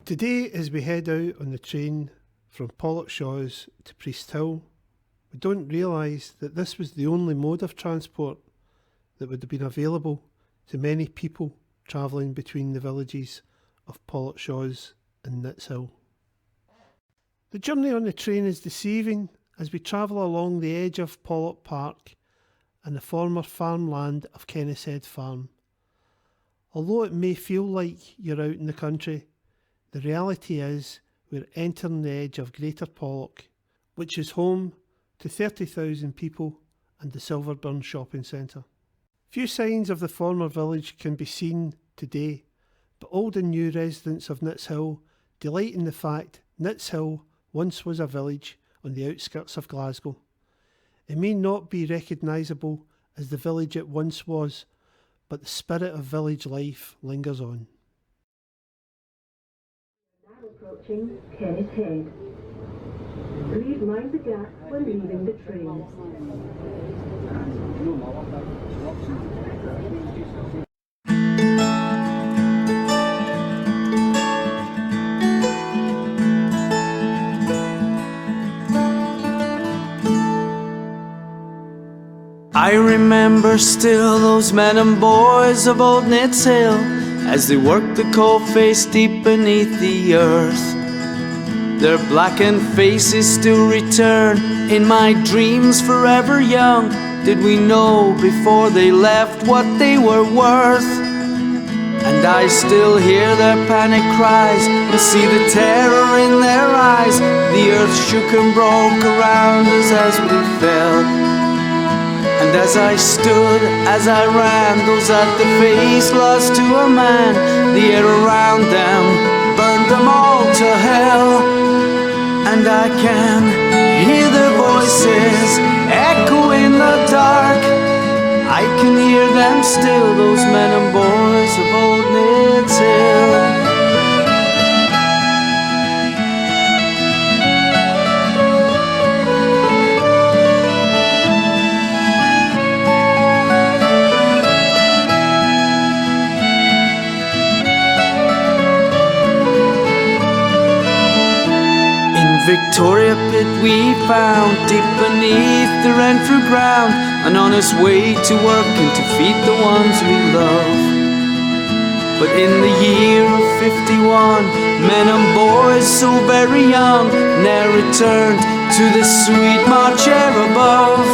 Today, as we head out on the train from Pollokshaws to Priest Hill, we don't realise that this was the only mode of transport that would have been available to many people travelling between the villages of Pollokshaws and Nitshill. The journey on the train is deceiving as we travel along the edge of Pollock Park and the former farmland of Kennishead Farm. Although it may feel like you're out in the country, the reality is we're entering the edge of Greater Pollock, which is home to 30,000 people and the Silverburn shopping centre. Few signs of the former village can be seen today, but old and new residents of Nitshill delight in the fact Nitshill once was a village on the outskirts of Glasgow. It may not be recognisable as the village it once was, but the spirit of village life lingers on. Now approaching Kennishead. Please mind the gap when leaving the train. I remember still those men and boys of old Nitshill as they worked the coal face deep beneath the earth. Their blackened faces still return in my dreams forever young. Did we know before they left what they were worth? And I still hear their panic cries and see the terror in their eyes. The earth shook and broke around us as we fell. And as I stood, as I ran, those at the face lost to a man, the air around them burned them all to hell. And I can hear their voices echo in the dark. I can hear them still, those men and boys of old Nitshill. Victoria Pit we found deep beneath the Renfrew ground, and on his way to work and to feed the ones we love. But in the year of 51, men and boys so very young ne'er returned to the sweet March air above.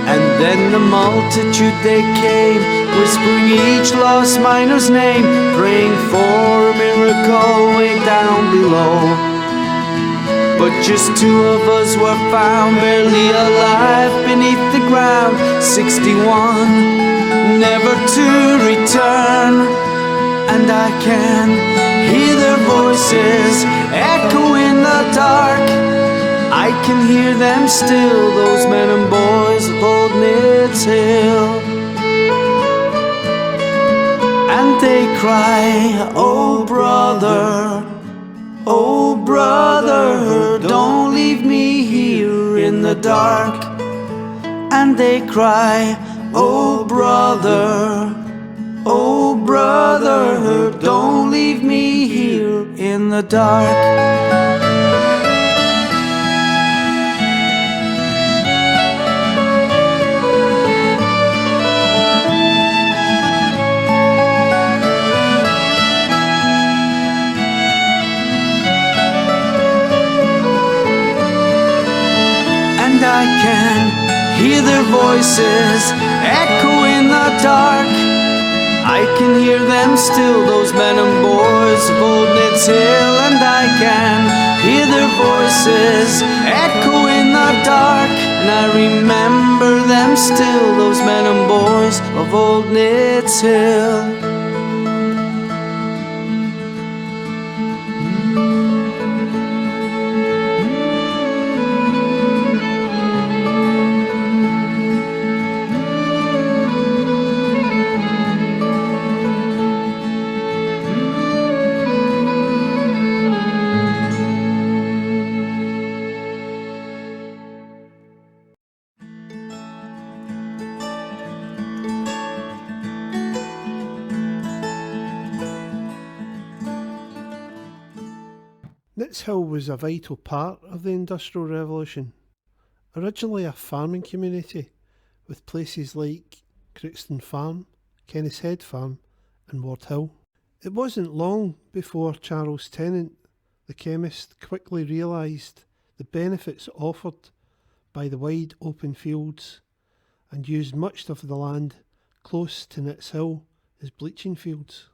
And then the multitude they came, whispering each lost miner's name, praying for a miracle way down below. But just two of us were found, barely alive beneath the ground. 61, never to return. And I can hear their voices echo in the dark. I can hear them still, those men and boys of old Nitshill. And they cry, oh brother, oh brother, don't leave me here in the dark. And they cry, oh brother, don't leave me here in the dark. I can hear their voices echo in the dark. I can hear them still, those men and boys of old Nitshill. And I can hear their voices echo in the dark. And I remember them still, those men and boys of old Nitshill. Nitshill was a vital part of the Industrial Revolution. Originally a farming community, with places like Crookston Farm, Kennishead Farm and Ward Hill. It wasn't long before Charles Tennant, the chemist, quickly realised the benefits offered by the wide open fields and used much of the land close to Nitshill as bleaching fields.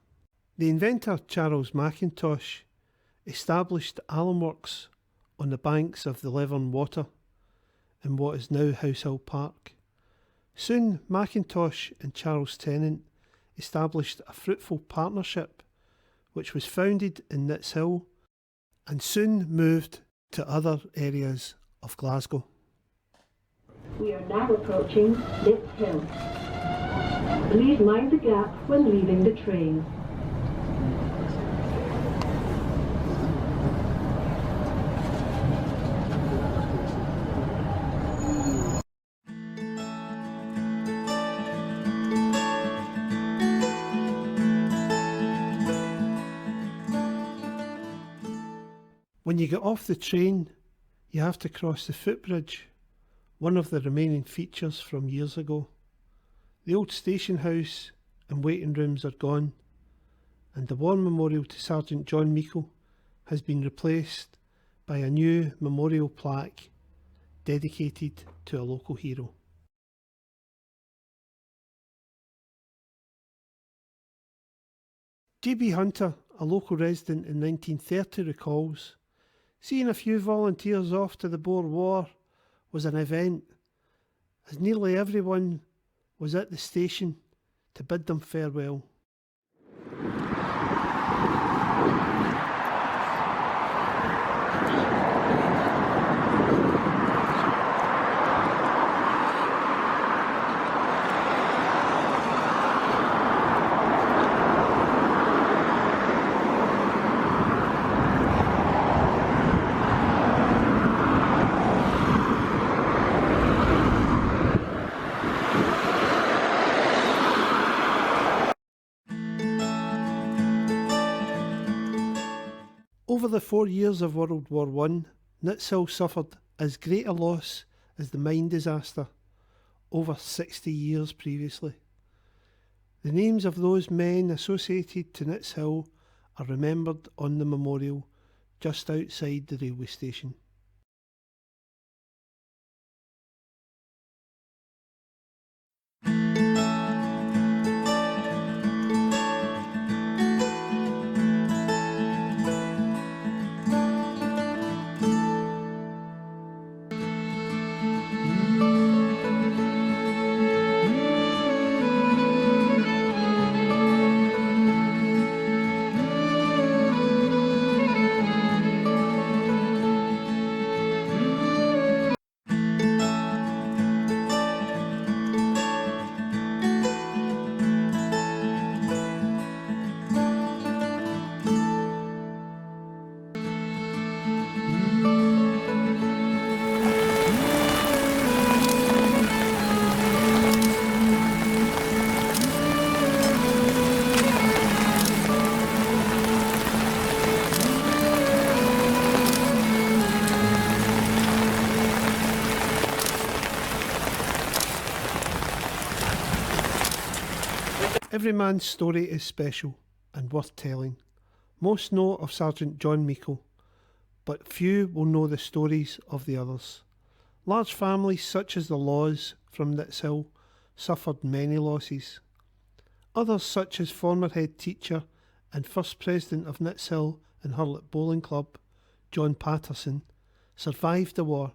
The inventor Charles Mackintosh established alum works on the banks of the Levern Water in what is now House Hill Park. Soon Mackintosh and Charles Tennant established a fruitful partnership which was founded in Nitshill and soon moved to other areas of Glasgow. We are now approaching Nitshill. Please mind the gap when leaving the train. When you get off the train, you have to cross the footbridge, one of the remaining features from years ago. The old station house and waiting rooms are gone, and the war memorial to Sergeant John Meikle has been replaced by a new memorial plaque dedicated to a local hero. G.B. Hunter, a local resident in 1930, recalls, "Seeing a few volunteers off to the Boer War was an event, as nearly everyone was at the station to bid them farewell." Over the 4 years of World War I, Nitshill suffered as great a loss as the mine disaster over 60 years previously. The names of those men associated to Nitshill are remembered on the memorial just outside the railway station. Every man's story is special and worth telling. Most know of Sergeant John Meikle, but few will know the stories of the others. Large families such as the Laws from Nitshill suffered many losses. Others such as former head teacher and first president of Nitshill and Hurlet Bowling Club, John Patterson, survived the war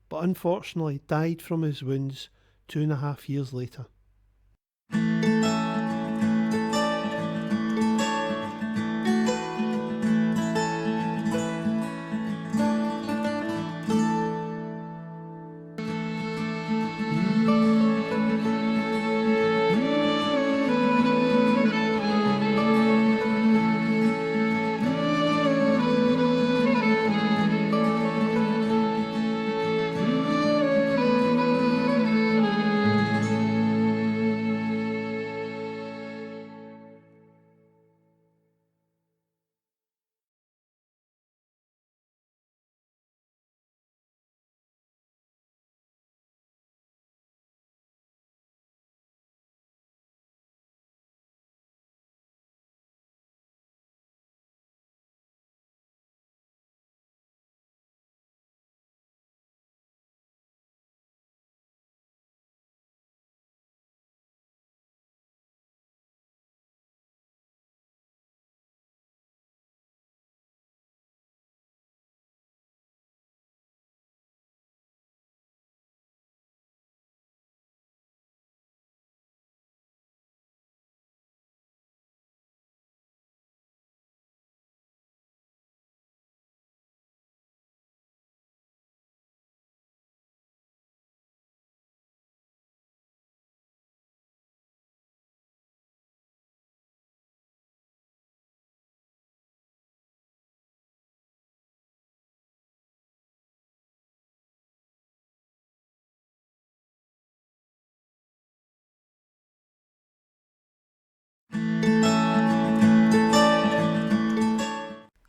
but unfortunately died from his wounds 2.5 years later.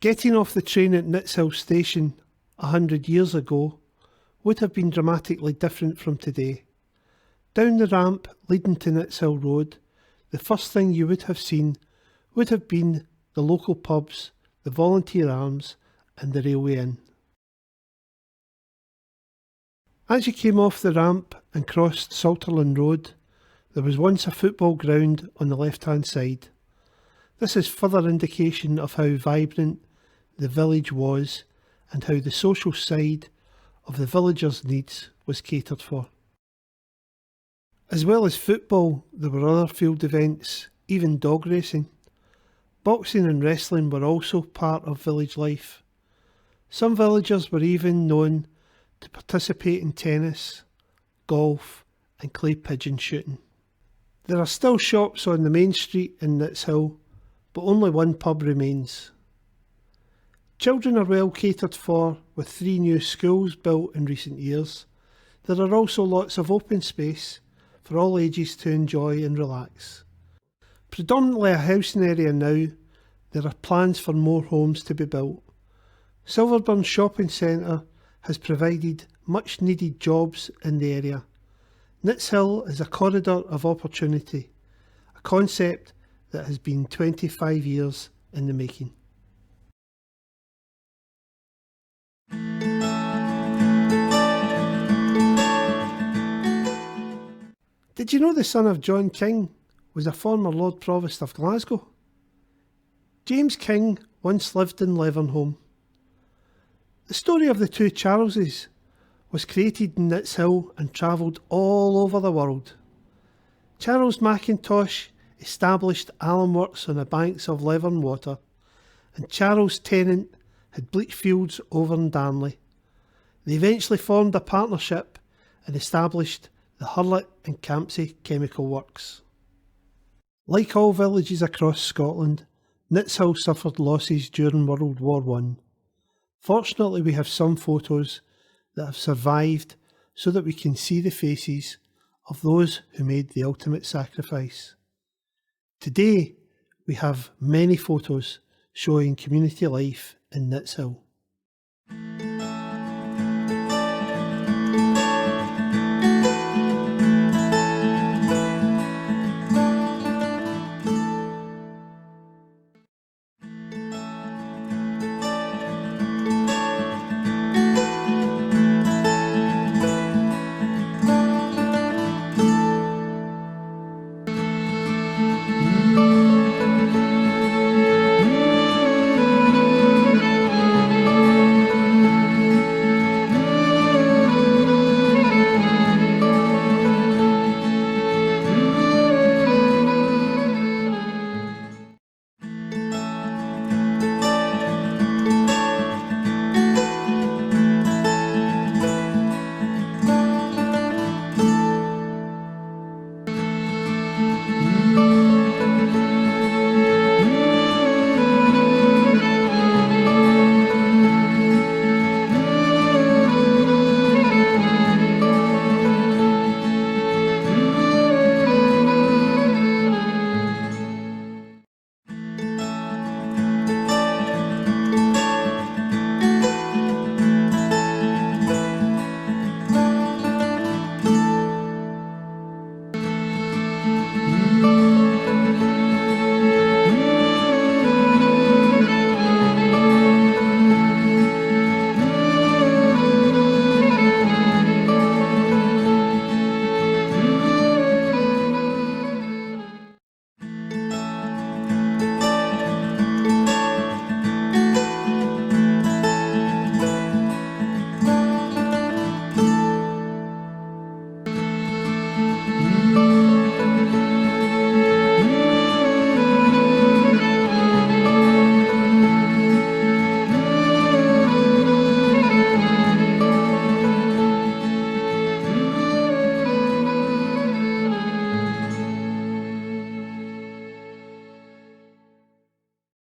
Getting off the train at Nitshill station 100 years ago would have been dramatically different from today. Down the ramp leading to Nitshill Road, the first thing you would have seen would have been the local pubs, the Volunteer Arms and the Railway Inn. As you came off the ramp and crossed Salterland Road, there was once a football ground on the left-hand side. This is further indication of how vibrant the village was and how the social side of the villagers' needs was catered for. As well as football, there were other field events, even dog racing. Boxing and wrestling were also part of village life. Some villagers were even known to participate in tennis, golf and clay pigeon shooting. There are still shops on the main street in Nitshill, but only one pub remains. Children are well catered for with 3 new schools built in recent years. There are also lots of open space for all ages to enjoy and relax. Predominantly a housing area now, there are plans for more homes to be built. Silverburn Shopping Centre has provided much needed jobs in the area. Nitshill is a corridor of opportunity, a concept that has been 25 years in the making. Did you know the son of John King was a former Lord Provost of Glasgow? James King once lived in Levenholme. The story of the two Charleses was created in Nitshill and travelled all over the world. Charles Mackintosh established alum works on the banks of Leven Water, and Charles Tennant had bleach fields over in Darnley. They eventually formed a partnership and established the Hurlet and Campsie Chemical Works. Like all villages across Scotland, Nitshill suffered losses during World War I. Fortunately, we have some photos that have survived so that we can see the faces of those who made the ultimate sacrifice. Today, we have many photos showing community life in Nitshill.